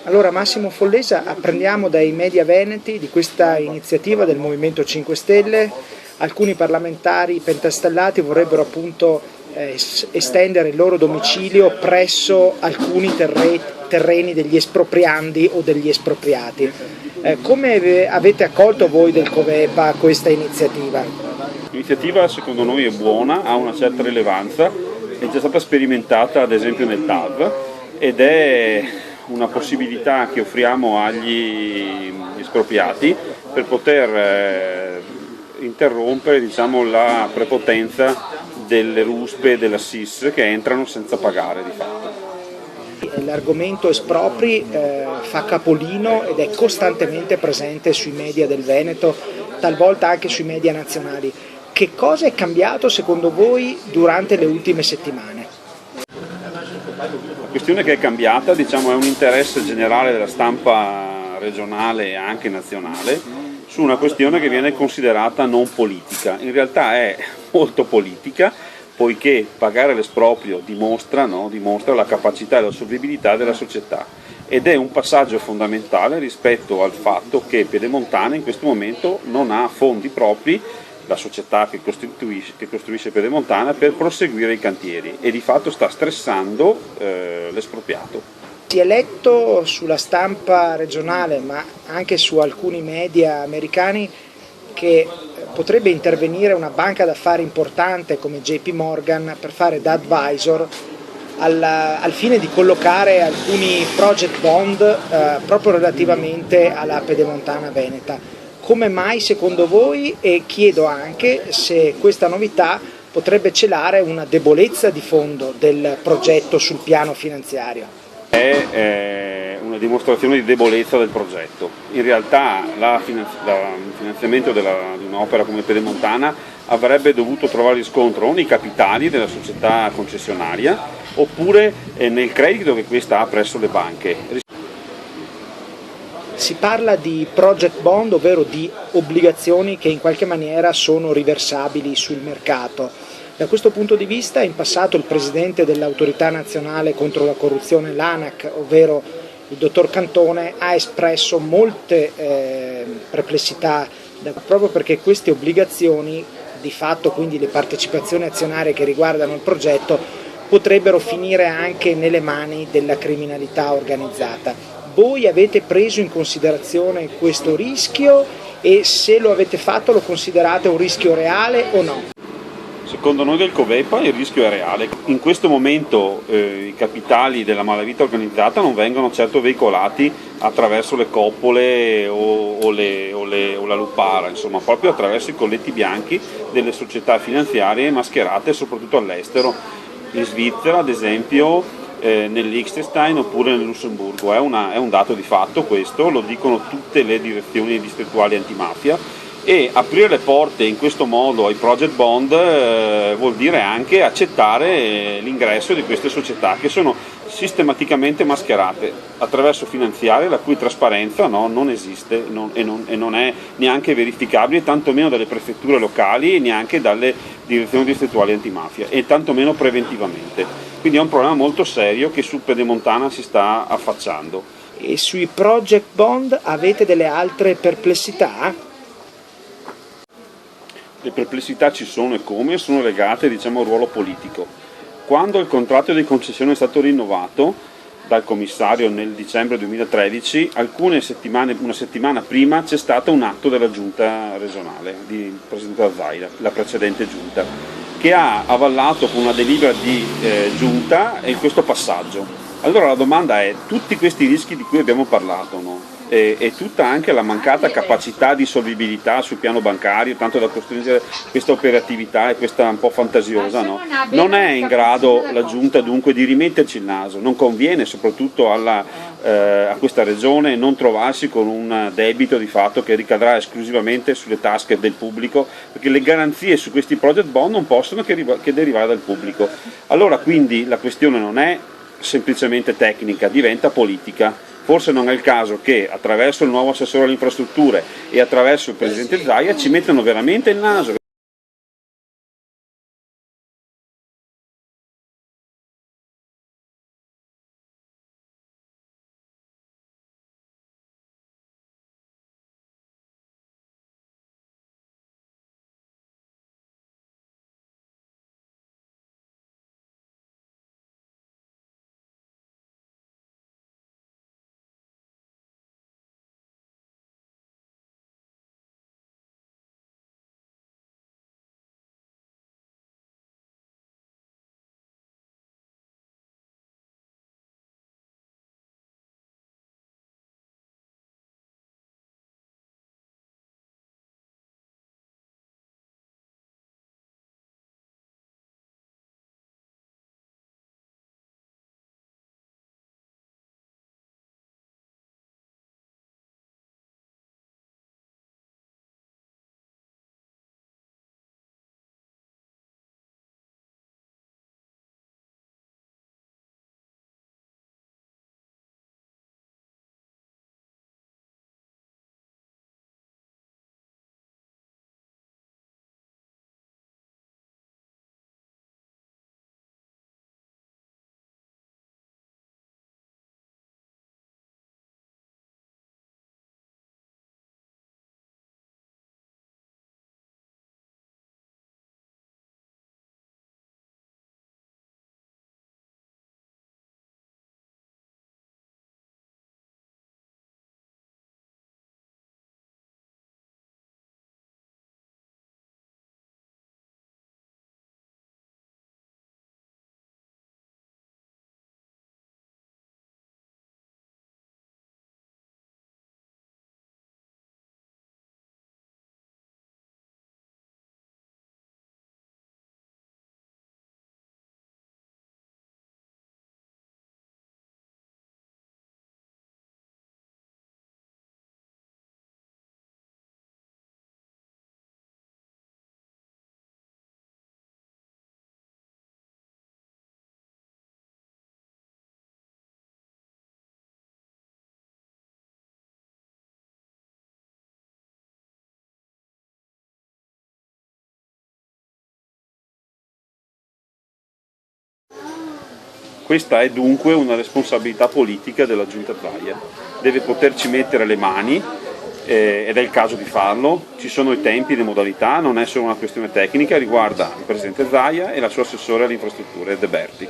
Allora Massimo Follesa, apprendiamo dai media veneti di questa iniziativa del Movimento 5 Stelle. Alcuni parlamentari pentastellati vorrebbero appunto estendere il loro domicilio presso alcuni terreni degli espropriandi o degli espropriati. Come avete accolto voi del Covepa questa iniziativa? L'iniziativa secondo noi è buona, ha una certa rilevanza, è già stata sperimentata ad esempio nel TAV ed è una possibilità che offriamo agli espropriati per poter interrompere, diciamo, la prepotenza delle ruspe e della SIS che entrano senza pagare di fatto. L'argomento espropri fa capolino ed è costantemente presente sui media del Veneto, talvolta anche sui media nazionali. Che cosa è cambiato secondo voi durante le ultime settimane? La questione che è cambiata, diciamo, è un interesse generale della stampa regionale e anche nazionale su una questione che viene considerata non politica. In realtà è molto politica, poiché pagare l'esproprio dimostra la capacità e la solvibilità della società ed è un passaggio fondamentale rispetto al fatto che Pedemontana in questo momento non ha fondi propri, la società che costruisce Pedemontana, per proseguire i cantieri e di fatto sta stressando l'espropriato. Si è letto sulla stampa regionale ma anche su alcuni media americani che potrebbe intervenire una banca d'affari importante come JP Morgan per fare da advisor al fine di collocare alcuni project bond proprio relativamente alla Pedemontana Veneta. Come mai secondo voi, e chiedo anche se questa novità potrebbe celare una debolezza di fondo del progetto sul piano finanziario? È una dimostrazione di debolezza del progetto. In realtà il finanziamento di un'opera come Pedemontana avrebbe dovuto trovare riscontro o nei capitali della società concessionaria oppure nel credito che questa ha presso le banche. Si parla di project bond, ovvero di obbligazioni che in qualche maniera sono riversabili sul mercato. Da questo punto di vista in passato il presidente dell'Autorità Nazionale contro la Corruzione, l'ANAC, ovvero il dottor Cantone, ha espresso molte perplessità proprio perché queste obbligazioni, di fatto quindi le partecipazioni azionarie che riguardano il progetto, potrebbero finire anche nelle mani della criminalità organizzata. Voi avete preso in considerazione questo rischio e se lo avete fatto lo considerate un rischio reale o no? Secondo noi del Covepa il rischio è reale. In questo momento i capitali della malavita organizzata non vengono certo veicolati attraverso le coppole o la lupara, insomma, proprio attraverso i colletti bianchi delle società finanziarie mascherate soprattutto all'estero, in Svizzera ad esempio, nel Liechtenstein oppure nel Lussemburgo. È un dato di fatto questo, lo dicono tutte le direzioni distrettuali antimafia, e aprire le porte in questo modo ai project bond vuol dire anche accettare l'ingresso di queste società che sono sistematicamente mascherate attraverso finanziarie la cui trasparenza non esiste e non è neanche verificabile, tantomeno dalle prefetture locali e neanche dalle direzioni distrettuali antimafia e tantomeno preventivamente. Quindi è un problema molto serio che su Pedemontana si sta affacciando. E sui project bond avete delle altre perplessità? Le perplessità ci sono e come sono legate, diciamo, al ruolo politico. Quando il contratto di concessione è stato rinnovato dal commissario nel dicembre 2013, una settimana prima c'è stato un atto della giunta regionale di Presidente Zaia, la precedente giunta, che ha avallato con una delibera di giunta questo passaggio. Allora la domanda è: tutti questi rischi di cui abbiamo parlato, no? E tutta anche la mancata capacità di solvibilità sul piano bancario, tanto da costringere questa operatività e questa un po' fantasiosa, no? Non è in grado la Giunta dunque di rimetterci il naso, non conviene soprattutto a questa regione non trovarsi con un debito di fatto che ricadrà esclusivamente sulle tasche del pubblico, perché le garanzie su questi project bond non possono che derivare dal pubblico. Allora quindi la questione non è semplicemente tecnica, diventa politica. Forse non è il caso che attraverso il nuovo assessore alle infrastrutture e attraverso il presidente Zaia ci mettano veramente il naso. Questa è dunque una responsabilità politica della Giunta Zaia, deve poterci mettere le mani ed è il caso di farlo, ci sono i tempi, le modalità, non è solo una questione tecnica, riguarda il Presidente Zaia e la sua assessore alle infrastrutture De Berti.